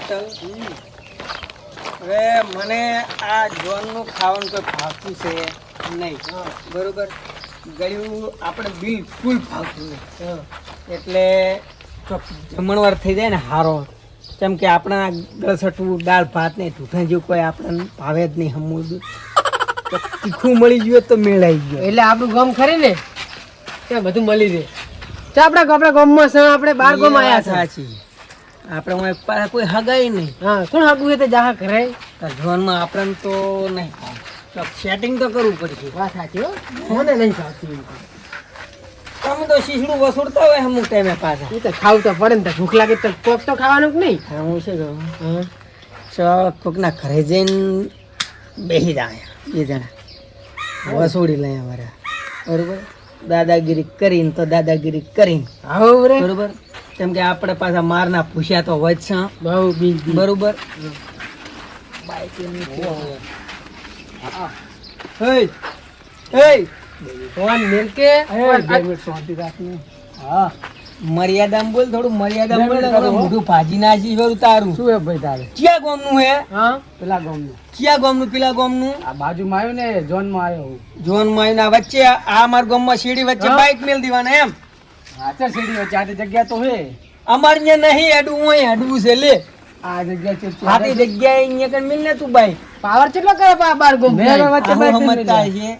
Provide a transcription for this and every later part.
બાટલ હવે મને આ જોનનું ખાવાનું કોઈ ભાવતું છે નહીં બરોબર ગળ્યું આપણે બિલકુલ ભાવતું નહીં એટલે તો જમણવાર થઈ જાય ને હારો કેમ કે આપણા ગળસટવું દાળ ભાત ને ઢૂંઢા જેવું કોઈ આપણને ભાવે જ નહીં હમું તીખું મળી ગયું તો મેળાઈ ગયો એટલે આપણું ગામ ખરી ને ત્યાં બધું મળી રહે તો આપણા ગામમાં છે આપણે 12 ગામ આવ્યા છે સાચી આપણે હું પાસે કોઈ હગાઈ નહીં હા કોણ હગું એ તો જાહા કરે જોનમાં આપણને તો નહીં સેટિંગ તો કરવું પડશે વાત સાચી હો મને નહીં સાચી તમે તો શીશડું વસૂડતા હોય અમુક ટાઈમે પાછા એ તો ખાવું તો પડે ને તો ભૂખ લાગે તો કોક તો ખાવાનું કે નહીં હા હું શું કહું કોકના ઘરે જઈને બેસી જાય બે જણા વસૂડી લઈએ અમારે બરોબર દાદાગીરી કરીને તો દાદાગીરી કરીને આવો રે બરોબર કેમ કે આપણે પાછા મારના પૂછ્યા તો વધશે બહુ બીજ બરોબર ફોન મેલ કે શાંતિ રાખને હા મર્યાદામાં બોલ થોડું મર્યાદામાં બોલ મોઢું ભાજી નાખી વરું તારું શું હે ભાઈ તારે ક્યાં ગામનું હે હા પેલા ગામનું ક્યાં ગામનું પેલા ગામનું આ બાજુમાં આવ્યો ને જોનમાં આવ્યો જોનમાં આવીને વચ્ચે આ મારા ગામમાં શેરી વચ્ચે બાઇક મેલ દેવાના એમ આચા સીડી વચ્ચે આ જગ્યા તો હે અમાર ત્યાં નહીં હેડવું હોય હેડવું છે લે આ જગ્યા છે આટી જગ્યાએ અહીંયા કણ મિલ ને તું બાઈક પાવર કેટલો કરે પા 12 ગામ વચ્ચે બાઈક સમજતા છે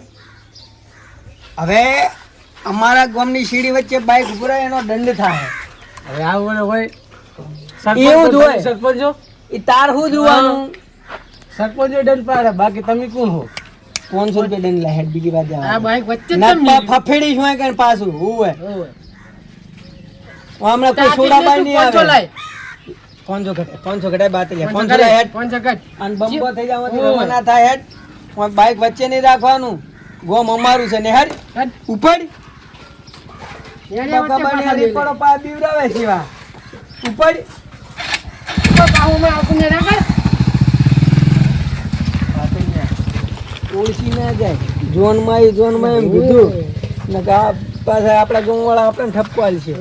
હવે અમારા ગામની શેરી વચ્ચે બાઈક ઉભરાય એનો દંડ થાય હવે આવું હોય એવું જ હોય. સરપંચો એ તાર શું જોવાનું સરપંચો દંડ પાડે બાકી તમે કોણ હો 500 રૂપિયા દંડ લે હેડ બીજી વાત આ બાઈક વચ્ચે ના ફફેડી શું કે પાછું હોય હમણાં કોઈ સોડા બાઈ નહીં આવે 500 ઘટાય બાત લે 500 લે હેડ 500 ઘટ અને બંબો થઈ જવાથી રવાના થાય હેડ બાઈક વચ્ચે નહીં રાખવાનું ગોમ અમારું છે ને હેડ ઉપડ ખબર નહીં પડો પા બીવડાવે છે ઉપડ ઓળખી ના જાય જોનમાં એમ કીધું ને કે આ પાછા આપણા ગામવાળા આપણને ઠપકો આલશે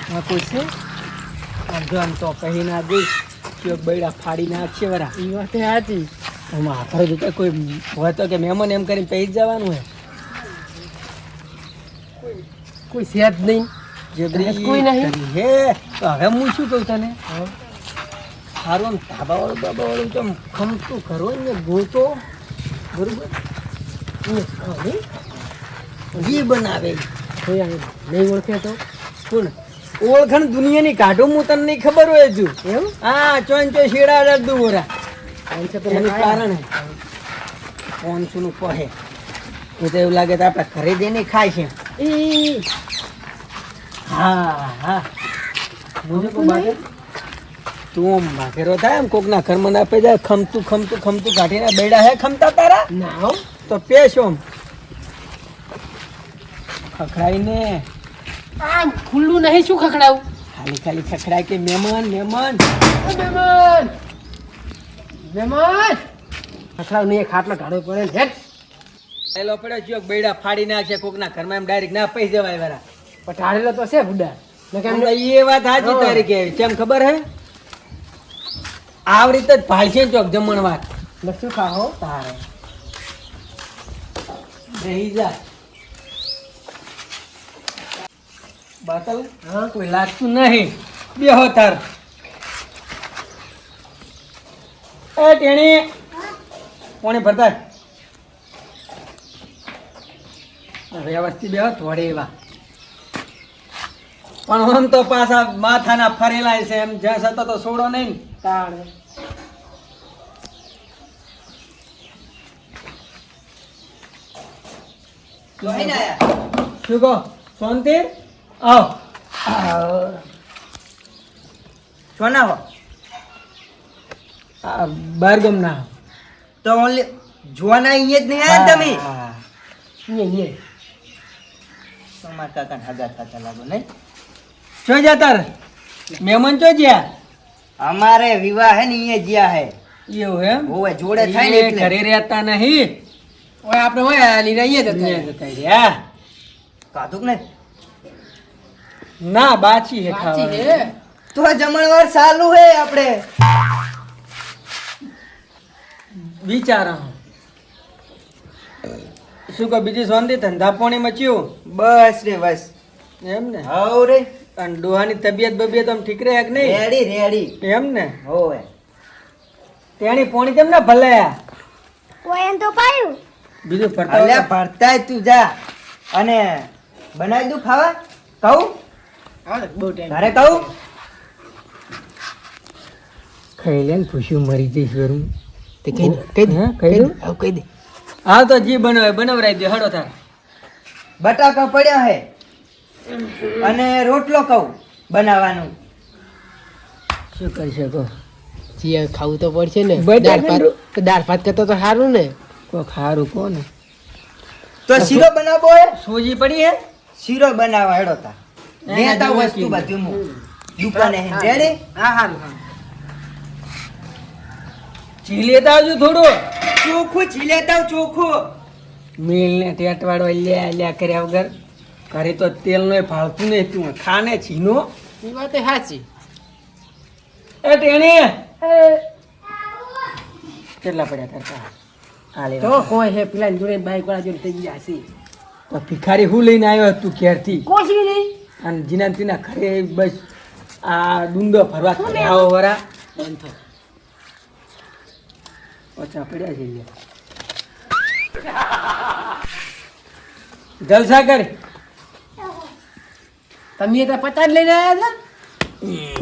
હા કોઈ છે આમ જો આમ તો કહી ના દઈશ કે બૈડા ફાડી નાખશે વરા એ વાત સાચી આમાં આખરે જોતા કોઈ હોય તો કે મહેમાન એમ કરીને પૈ જવાનું હોય કોઈ સેજ નહીં કોઈ નહીં હે તો હવે હું શું કહું તને સારું આમ બાબાવાળું તો આમ ખમતું કરો ને ગોતો બરોબર જે બનાવે નહીં ઓળખે તો કોણ ઓળખણ દુનિયાની કાઢો હું તને નહીં ખબર હોય હજુ એવું હા ચોન શેડા અડધું મોરા એનું કારણ હે 500 નું કહે એ તો એવું લાગે તો આપણે ઘરે જઈને ખાય છે હા હા તું આમ ભાગેરો થાય એમ કોકના ઘરમાં ના પે જાય ખમતું કાઢીને બેડા હે ખમતા તારા ના તો પેશ આમ ખખડાઈને આમ ખુલ્લું નહીં શું ખખડાવું ખાલી ખખડાય કે મહેમાન ખખડાવ નહીં ખાટલો ઢાળો પડે હેડ એલો પડ્યો જો બેડા ફાડી નાખે કોકના ઘરમાં એમ ડાયરેક્ટ ના પૈ જવાય વારા પણ ઢાળેલો તો છે બુડા એ વાત સાચી તારી કે કેમ ખબર હે આવી રીતે જ ભાળશે ચોક જમણવાર શું ખાઓ તારે રહી જાય બાતલ હા કોઈ લાગતું નહીં બેહો તાર એ ટેણી કોને ભરતા વ્યવસ્થિત બેહો થોડી એવા પણ આમ તો પાછા માથાના ફરેલા છે એમ જ્યાં સતો તો છોડો નહીં તાણ શું કહો શાંતિ આવ સોના હો બારગમ ના તો ઓનલી જોવાના અહીંયા જ નહીં આવ્યા તમે તમારા કાકા હગા થતા લાગો નહીં ચો જા તાર મહેમાન ચો જ્યા અમારે વિવાહ હે ને અહીંયા જ્યાં હે એવું એમ હોવે જોડે થાય ને એટલે ઘરે રહેતા નહીં ઓય આપણે હોય અહીંયા જતા રહ્યા કાધુક ને ના બાચી હે બાચી ખાવાનું હે તો જમણવાર ચાલુ હે આપણે. વિચારો શું કહો બીજી શાંતિ ધંધા પાણી મચ્યું બસ રે બસ. એમ ને હવ રે. અને ડોહાની તબિયત બબિયત આમ ઠીક રહે કે નહીં રેડી રેડી. એમ ને હોવે. તેની પોણી કેમ ના ભલાયા કોઈ એમ તો પાયું બીજું ફરતા અલ્યા હોય ભરતાય તું જા અને બનાવી દઉં ખાવા કહું બહુ ટાઈમ ઘરે કહું. ખાઈ લે ને ખુશી મરી જઈશ વેરું તે કહી દે કહી દે હા, કહી દઉં? આવ કહી દે. હા તો જી બનાવરાઈ દે હડો તાર બટાકા પડ્યા હે અને રોટલો કહું બનાવવાનું. શું કરી શકો જી હવે ખાવું તો પડશે ને. બટાકા દાળ ભાત કરતા તો સારું ને. કોઈ ખારું કોને તો શીરો બનાવવો હે. સોજી પડી હે શીરો બનાવવા હેડો તા એના લેતા જેવું વસ્તુ કીધું. બધું હું દુકાને હે રેડી. હા હારું હા જી લેતા આવજો થોડું ચોખ્ખું છી લેતા આવ, ચોખ્ખું. મિલ ને ટેટવાડો લ્યા લ્યા કર્યા વગર ઘરે તો તેલ નો ફાળતું નહીં તું ખાને છીનો એ વાત એ સાચી. એ ટેણી કેટલા પડ્યા કરતા હા લે તો કોઈ હે પેલા જોડે બાઈક વાળા જોડે થઈ ગયા છે. તો ભિખારી હું લઈને આવ્યો તું ઘેરથી કોશી નહીં અને જીના તીના ઘરે બસ આ ડુંડો ફરવા આવો વરા બંધ થો. ઓછા પડ્યા છે લ્યા. જલસા કર તમે તો પચાસ લઈને આવ્યા હતા.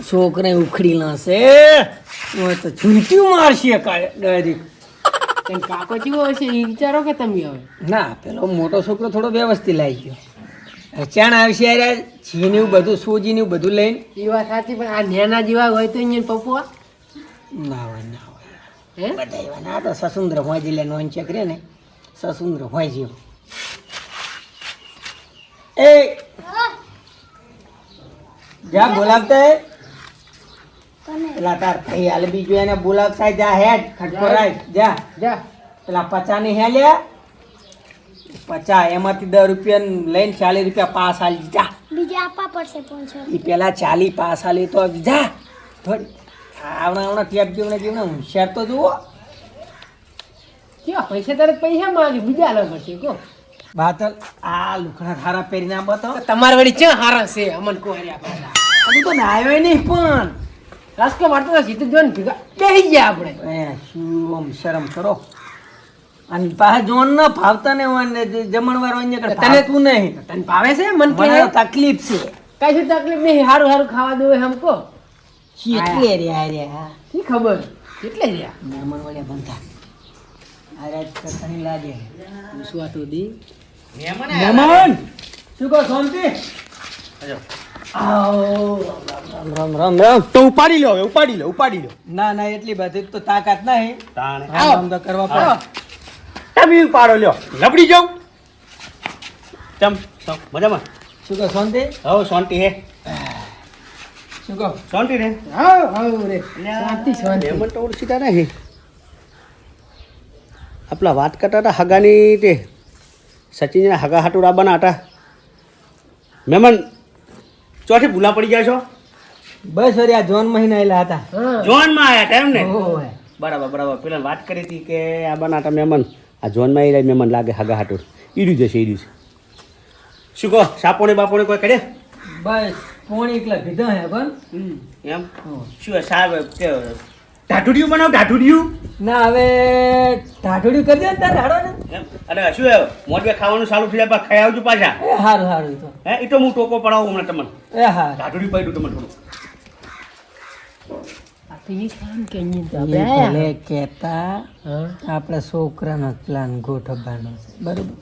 છોકરા ઉખડી લાશે ઓય તો ઝૂંટ્યું મારશે ડાયરેક્ટ તેમ કાકો જેવો હશે એ વિચારો કે તમે હવે. ના પેલો મોટો છોકરો થોડો વ્યવસ્થિત લાવી ગયો અચાણ આવશે યાર છીને એવું બધું સોજીને એવું બધું લઈને એ વાત સાચી પણ આ નેના જેવા હોય તો અહીંયા પપ્પા ના હોય ના હોય હે બધા એવા ના તો સસુંદર હોય એટલે નોન ચેક રે ને સસુંદર હોય જેવું એ જા બોલાવતા હે પેલા તાર ભાઈ હાલ બીજું એને બોલાવતા જા હેડ ખટકો રાખ જા જા પેલા 50 ની હે લ્યા 50 એમાંથી 10 રૂપિયા લઈને 40 રૂપિયા પાસ આલી જા બીજે આપવા પડશે 500. એ પેલા 40 પાસ આલી તો જા થોડી આવણા ટેપ જેવને હોશિયાર તો જુઓ કેવા પૈસા તારે પૈસા માંગે બીજા આલવા પડશે કો. બાતલ આ લુકડા ખારા પહેરીને આમ બતાવો તમારા વળી ક્યાં હારા છે અમન કોહર્યા પાછા. હજુ તો નાયો નહીં પણ રાજકો વાળતો સીધું જો ને ભેગા બેસી ગયા આપણે. એ શું આમ શરમ કરો અને પાછા જોન ન ફાવતા ને હોય ને જે જમણવાર હોય ને કઈ તને- ફાવતું નહીં તને ભાવે છે મન કે મને તકલીફ છે કઈ શું તકલીફ નહીં હારું હારું ખાવા દો હમકો એટલે રે શી ખબર કેટલે રહ્યા મહેમાન વાળા બંધા અરે કસણી લાગે પૂછવા તો દી મહેમાન શું કહો શાંતિ આવો રામ રામ રામ તો ઉપાડી લો હવે ઉપાડી લો ના ના એટલી બધી તો તાકાત નહીં તાણે રામ રામ તો કરવા પડે તમે ઉપાડો લ્યો લપડી જાઉં ચમ મજામાં શું કહો શાંતિ હવે શાંતિ હે શું કહો શાંતિ રે હાવ હાવ રે શાંતિ શાંતિ મહેમાન તો ઓળખીતા નહીં આપલા વાત કરતા હતા હગાની તે સચિનના હગા હાટુ રાબાના હતા મહેમાન ચોથી ભૂલા પડી ગયા છો બસ વળી આ જોન મહિના આયેલા હતા હા જોનમાં આવ્યા હતા એમ ને ઓય બરાબર પેલા વાત કરી હતી કે આ બનાતા મહેમાન આ જોનમાં આવી મહેમાન લાગે હગા હાટુ ઈડું જશે ઈડું છે શું કહો સાપોણી બાપોણી કોઈ કરે બસ પોણી એકલા કીધા હે પણ એમ શું સાહેબ કે ઢાઢુડિયું બનાવ ઢાઢુડિયું ના હવે ઢાઢોડી કરી દે ને તારે હાડો ને એમ અને શું મોઢે ખાવાનું ચાલુ થઈ જાય પાછા ખાઈ આવજો પાછા એ હારું હારું ઈ તો હે એ તો હું ટોકો પડાવું હમણાં તમને એ હા ઢાઢુડી પડ્યું તમને થોડું આ તો ઈ કામ કે અહીંયા તો એ આપણે ભલે આયા. કહેતા હા આપણે છોકરાનો પ્લાન ગોઠવવાનો છે બરોબર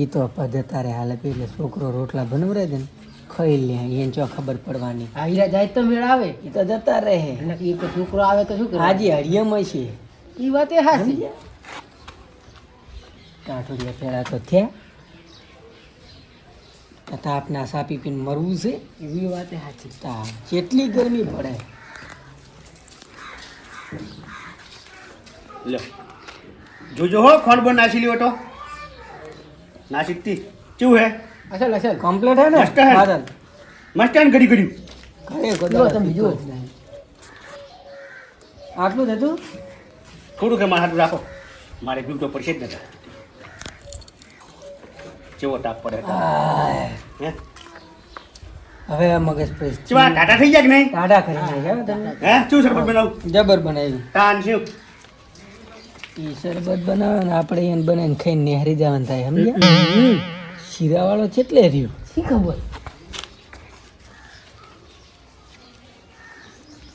એ તો પદ તારે હાલે પેલે છોકરો રોટલા બનાવરાય દે ને ખાઈ લે એને ચો ખબર પડવાની આ હીરા જાય તો મેળ આવે એ તો જતા રહે અને એ તો છોકરો આવે તો શું કરે હાજી હરિયમ છે એ વાત એ હાચી કાઠોડિયા ફેરા તો થયા તાપના સાપી પીને મરવું છે એવી વાત એ હાચી તાપ જેટલી ગરમી પડે લો જોજો હો ખોંડ બન નાસી લ્યો તો નાસિકથી કેવું હે અસલ અસલ કમ્પ્લીટ હે ને મસ્ત હે. બાદલ મસ્ત હે ને ઘડી ઘડી ઘરે જુઓ ગોદાડા તમે પીતો જુઓ. જ નહીં. આટલું જ હતું થોડુંક મારા હાથું રાખો મારે પીવું તો પડશે જ નતા કેવો તાપ પડે હે હવે આ મગજ પ્રેસ ચેવા ટાટા થઈ ગયા કે નહીં ટાઢા કરી નાખ્યા તમે હે શું શરબત બનાવું જબર બનાવ્યું તાન શું ઈ શરબત બનાવે ને આપણે એને બનાવીને ખાઈને નેહરી જવાનું થાય સમજ્યા શીરાવાળો કેટલે રહ્યો શી ખબર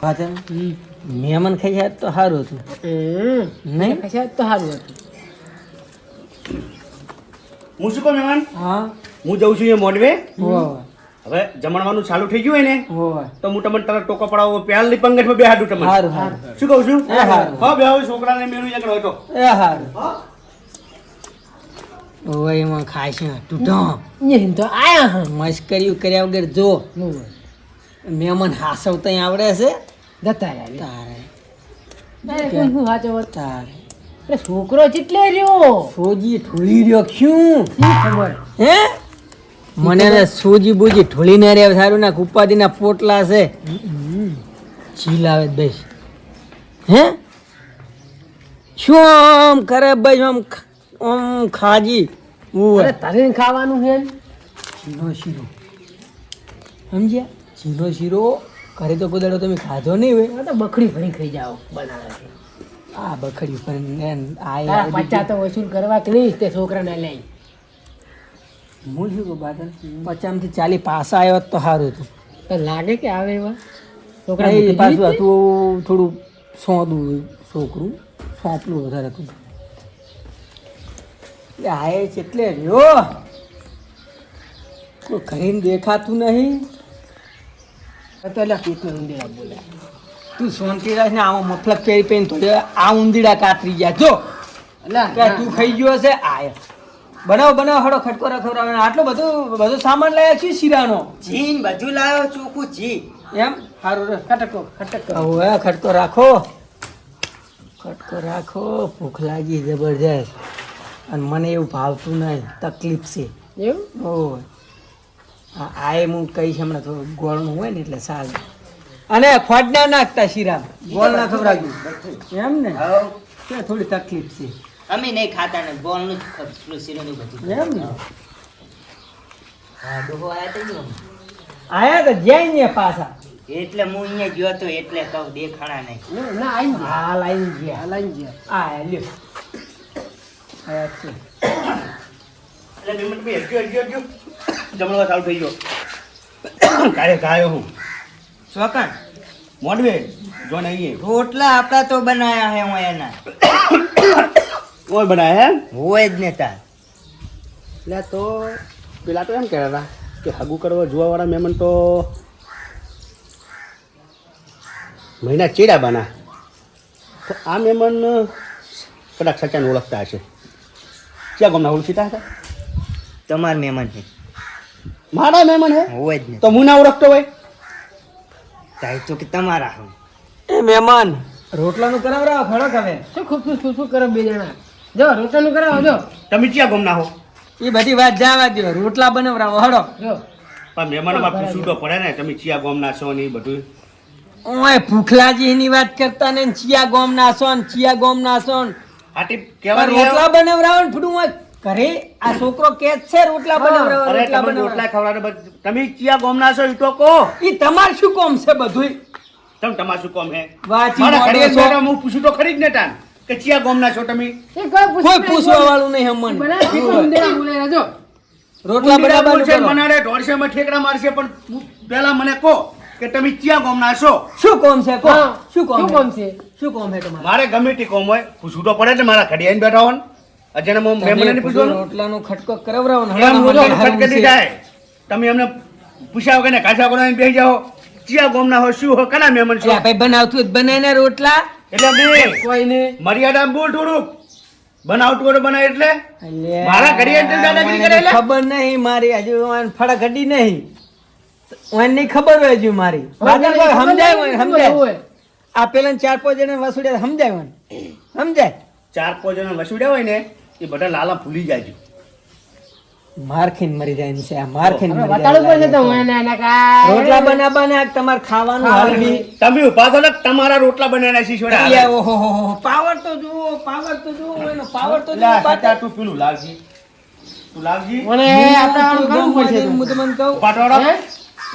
વાત એમ મહેમાન ખાઈ જાય તો સારું હતું નહીં કશા તો સારું હતું. હું શું કહું મહેમાન હા હું જઉં છું એ મોડવે હોવે હવે જમણવાનું ચાલુ થઈ ગયું હોય ને હોવે તો હું તમને તરત ટોકો પડાવો પ્યાલની પંગતમાં બેહાડું તમને સારું સારું શું કહું છું એ હારું. હા બે હવે છોકરાને મેળવી આગળ હતો એ સારું ઓવે એમાં ખાય છે તૂટો અહીં તો આયા હા. મસ્કરીઓ કર્યા વગર જો હોવે. મહેમાન હાસવતા આવડે છે જતા રહ્યા. તારે તારે કોઈ શું સાચો વાત? તારે અરે છોકરો ચેટલે રહ્યો સોજી ઠોળી રહ્યો ક્યું શી ખબર હે મને હવે સોજી બુજી ઠોળી ના રે સારું ના ઉપાધિના પોટલા છે ચીલ આવે બેસ હે શું આમ કરે ભાઈ આમ ખાજી અરે તારે ખાવાનું છે ચીનો શીરો સમજ્યા ચીનો શીરો ઘરે તો કોઈ દાડો તમે ખાધો નહીં હોય આ તો બકડી ભણી ખાઈ જાઓ બનાવે છે. આ બખડી પર તારા પચા તો વસૂલ કરવા કે નહીં તે છોકરાને લઈ હું શું કહું બાદલ 50 થી 40 પાસા આવ્યો તો સારું હતું તો લાગે કે આવે એવા છોકરા એ પાછું હતું થોડું સોંદું છોકરું સોંપલું વધારે હતું એટલે આ એ છે એટલે રહ્યો કોઈ કરીને દેખાતું નહીં તો એટલે પેટમાં ઊંધેડા બોલ્યા. તું સોનતી રાખ ને આમાં મફલક પહેરી પહેરીને તો આ ઊંધીડા કાતરી ગયા જો અલા, કે તું ખાઈ ગયો હશે આય બનાવ બનાવ હડો ખટકો રખવડાવે આટલો બધો સામાન લાયા છે શીરાનો જીન બધું લાવ્યો ચોખ્ખું જી એમ સારું રે ખટકો ખટકો હવે ખટકો રાખો ભૂખ લાગી જબરજસ્ત અને મને એવું ભાવતું નહીં તકલીફ છે એવું ઓય આ એ હું કહીશ હમણાં થોડું ગોળનું હોય ને એટલે સારું અને ખોટ ના નાખતા શીરા ગોળ ના ખવડાવજો એમ ને કે થોડી તકલીફ છે અમે નહીં ખાતા ને બોલનું જ ખપલું શીરોનું બધું એમ ને હા ડોહો આયા તો નહીં આયા તો જાય ને પાછા એટલે હું અહીંયા ગયો તો એટલે કહું દેખાણા નહીં ના આઈ ગયા આ લાઈન ગયા લાઈન ગયા આ લ્યો આયા છે એટલે મહેમાન ભાઈ હજુ જમણવા ચાલુ થઈ ગયો ગાયો હું ચોકણ મોડવે જો ને અહીં રોટલા આપડા તો બનાયા હે હું એના કોઈ બનાય હે હોય જ ને તાર એટલે તો પેલા તો એમ કહેતા હતા કે હગું કરવા જોવાવાળા મહેમાન તો મહિના ચેડા બના તો આ મહેમાન કદાચ સચાને ઓળખતા હશે ક્યાં ગામના ઓળખીતા હતા તમાર મહેમાન છે મારા મહેમાન હે હોય જ ને તો હું ના ઓળખતો હોય તાય તો કે તમારા હું એ મહેમાન રોટલાનું કરાવરાવો ખડક હવે શું ખૂબ શું કરો બે જણા જો રોટલાનું કરાવો જો તમે ક્યાં ગામના હો એ બધી વાત જવા દો રોટલા બનાવરાવો હડો જો પણ મહેમાનમાં પૂછવું તો પડે ને તમે ચિયા ગામના છો ને એ બધું ઓય ભૂખલાજી ની વાત કરતા ને ચિયા ગોમ નાસો ને ચિયા ગોમ નાસો ને આટી પણ કહેવાનું રોટલા બનાવરાવો ને ફૂડું હોય ઘરે આ છોકરો કે જ છે રોટલા બનાવરાવો અરે રોટલા તમે બનાવરાવો રોટલા ખવડાવે તમે ચિયા ગામના છો એ તો કહો ઈ તમાર શું કોમ છે બધુંય તમે તમારું શું કોમ હે વાંચી મારા મોઢે ઘરે છો. બેઠા હું પૂછું તો ખરી જ ને તાન કે ચિયા ગામના છો તમે એ કોઈ કોઈ પૂછવા વાળું નહીં અમને બનાવે પીપળા ઊંધેડા બોલે જો રોટલા ઊંધીડા બનાવવાનું બોલશે, કરો. મનાડે ઢોળશે માં ઠેકડા મારશે પણ પહેલા મને કહો કે તમે ચિયા ગામના છો શું કોમ છે કો હા, શું કોમ શું કોમ છે? શું કોમ છે તમારે મારે ગમે તે કોમ હોય પૂછવું તો પડે ને મારા ઘડી આવીને બેઠા હો ને અજાણે મહેમાનને નહીં પૂછવાનું રોટલાનો ખટકો કરાવરાવો ને એમ હળાના રોટલો મને હારું ખટખટી છે. જાય તમે એમને પૂછ્યા વગર ને કાચા બનાવીને બેસી જાઓ ચિયા ગામના હો શું હો કના મહેમાન છો એટલે ભાઈ બનાવતું હોય તો બનાવીને રોટલા એટલે બે કોઈને મર્યાદામાં બોલ થોડુંક બનાવતું હોય તો બનાય એટલે અલ્યા, મારા ઘરે એટલે દાદાગીરી કરે એટલે? ખબર નહીં મારી હજુ ઓન ફળાઘડી નહીં ઓન નહીં ખબર હોય હજુ મારી બાદલ કોઈ સમજાય હોય ને, સમજાય આ પેલા 4-5 જણા વસુડ્યા સમજાય હોય ને? સમજાય 4-5 જણા વસુડ્યા હોય ને એ બધા લાલા ભૂલી જાય છે માર ખાઈને મરી જાય એમ છે આ માર ખાઈને હવે મરી બતાડવું પડશે તો જાય હું એને કાંઈ રોટલા બનાવવાને તમારે ખાવાનું હાલવી તમે ઉભા થો ને તમારા રોટલા બનાવ્યા છે છોડા અલ્યા, ઓહોહોહો, પાવર તો જુઓ એનો પાવર તો જુઓ ખાતા તું પેલું લાલજી તું લાલજી મને આપણે આવું કરવું પડશે તો. હું તમને કહું ઉભા થો હે?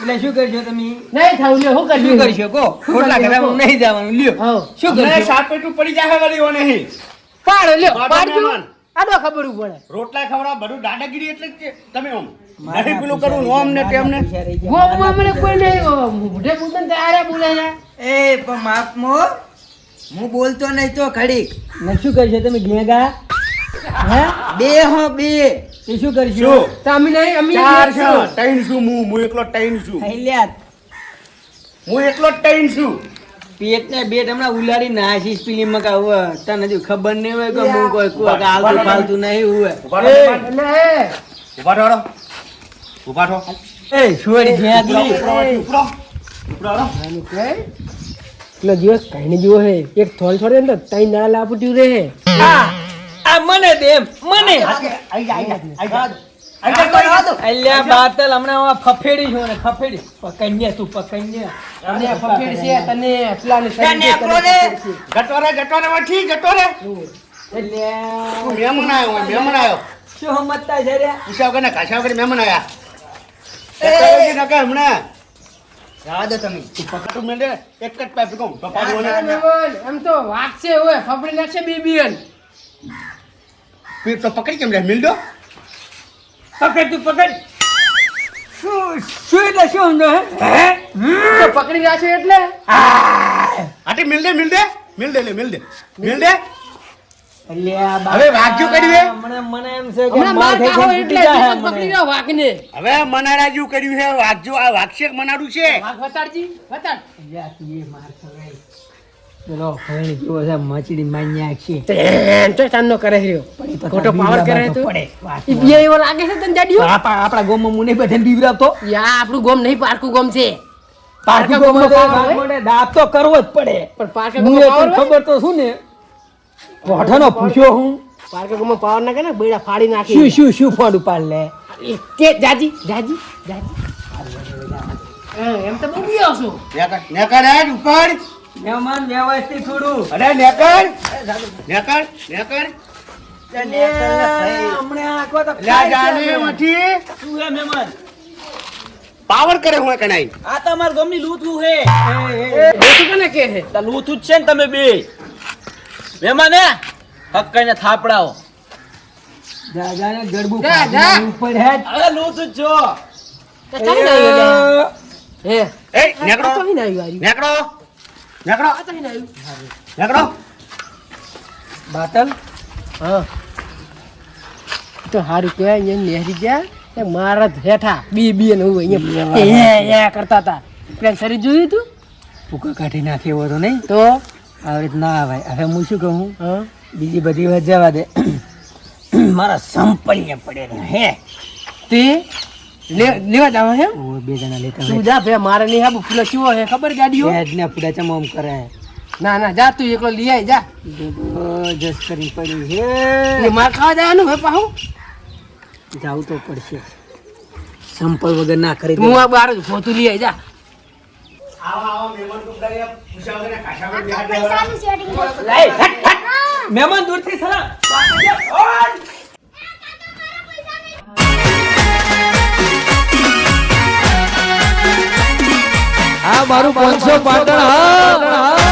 એટલે શું કરશો તમે નહીં થયું લ્યો શું શું કરશું કરશો કહો રોટલા કરાવવાનું નહીં જવાનું લ્યો હઉ. શું અમને કરશો સાત પેટું પડી જાય વળી ઓને હી. પાડો લ્યો પાડો પાડજો મહેમાન. આડો ખબર પડે રોટલા ખવડાવ બધું દાદાગીરી એટલે જ છે તમે ઓમ નહીં પેલું કરવું ઓમ ને તેમ ને ગોપમાં મને કોઈ નહીં મોઢે પૂછન ત્યારે બોલે છે એ પણ માપમો હું બોલતો નહીં તો ઘડીક ને શું કરશો તમે ઘેગા હે બે હો બે એ શું કરશો શું તો અમે નહીં અમે ચાર છે ત્રણ છું હું એકલો ત્રણ છું હૈલ્યા હું એકલો જ ત્રણ છું પેટ ને બેટ હમણાં ઉલાડી નાશીશ પેલી મકા હવે તને હજુ ખબર નહીં હોય કે હું કોઈ આલતું ફાલતું નહીં હોય ઉભા રહો મહેમાન. એટલે ઉભા રહો ઉભા રહો એ છોડી ઘેગી ઉપરો રહો. પેલો દિવસ કઈ ને જેવો હે એક થોલ છોડે ને તો તઈ નાળા લાપટ્યું રે આ મને દે એમ, મને આઈ જા કોઈ. અલ્યા બાતલ હમણાં આ ફફેડી છો ને ફફેડી પકડને તું પકડને તને ફફેડ છે તને પેલાને તને એકલો ને. જતો રે વઠી જતો રે એટલે તું મહેમાન આવ્યો શું સમજતા છે રે પૂછ્યા વગર ને કાશા વગર મહેમાન આવ્યા જતો રહેજે નકર હમણાં જવા દો તમે તું પકડું મેં એક જ પાઇપ કહું પપ્પા એમ તો વાગશે હોય ફફડી નાખશે બીબીએન તો પકડી કેમ લે મિલ દો પકડ તું પકડ શું એટલે શું સમજો હે તો પકડી રાખશે એટલે આટી મિલ દે અલ્યા હવે વાગ્યું કર્યું હે? મને એમ છે કે હમણાં માર માર ખાઈ ખાઓ ખાઈને એટલે તૂટી જાય પકડી મને. રહ્યો વાઘને હવે મનાડાજુ કર્યું છે વાગજો આ વાગશે મનાડું છે વાઘ વતાડજી વતાડ અલ્યા, તું એ માર ખવાય. પેલો ફેણ જેવો છે મચડી મારી નાખશે. તો ચાંદનો કરે રહ્યો ખોટો પાવર કરે તો પડે. વાત ઈ બે એવો લાગે છે તને જાડિયો આપણા ગામમાં મુને બધાને બીવરાવતો. યા આપણું ગોમ નહીં પારકું ગોમ છે પારકું ગામમાં ગામમાં પાવર હોય? મોઢે દાબ તો કરવો જ પડે. પણ પારકા હું ગોમમાં એ તને પાવર હોય? ખબર તો શું ને પોઠાનો પૂછ્યો હું પારકા ગોમમાં પાવર નાખે ને બેડા ફાડી શું નાખી શું શું ફોડ ઉપાડ લે કે જાજી હા, એમ તો બહુ ગયો છો નેકર આજ ઉપર મહેમાન વ્યવસ્થિત થોડું અરે નેકર નેકર હમણાં આખો તો લા જાને મથી શું હે મહેમાન પાવર કરે હું કણાઈ આ તમારા ગામની લૂંટવું હે બેઠું કોને કે છે તા લૂંટવું જ છે ને તમે બે મહેમાન હે હક્કાઈને થાપડાઓ દાદાને ગરબું જા, ફાડી જા. નાખ્યું ઉપર હેડ. અરે લૂંટું જ છો તો ચાલી ના આવ્યો હે એ નેકડો તો અહીં ના આવ્યું નેકડો આ તો અહીં ના આવ્યું નેકડો બાતલ હા તો હારું કહેવાય અહીંયા નેહરી ગયા એ મારા જ હેઠા બી ને હું અહીંયા એ કરતા હતા પેલા શરીર જોયું તું ભૂકા કાઢી નાખે એવો તો નહીં તો આવી રીત ના આવાય હવે હું શું કહું હા બીજી બધી વાત જવા દે મારા સંપલ્ય પડે હે તે લેવા જાવ હે ઓ બે જણા લેતા તું જા ભે મારે નહીં આબુ ફૂલો ચીવો હે ખબર ગાડીઓ હેડ ને પૂડા ચમમ કરે ના ના જા તું એકલો લઈ આય જા જબરજસ્ત કરી પડી એ માર ખાવા જવાનું હે પાહુ હે જાવું તો પડશે સંપલ વગર ના કરી હું આ બાર જ ફોતું લઈ આય જા આવો મહેમાન કો કરે પૂછા વગર ને કાશા વગર બિહાર પૈસાનું સેટિંગ કરશું. લઈ હટ હટ મહેમાન દૂરથી સલામ આ મારું 500 પાટણ હા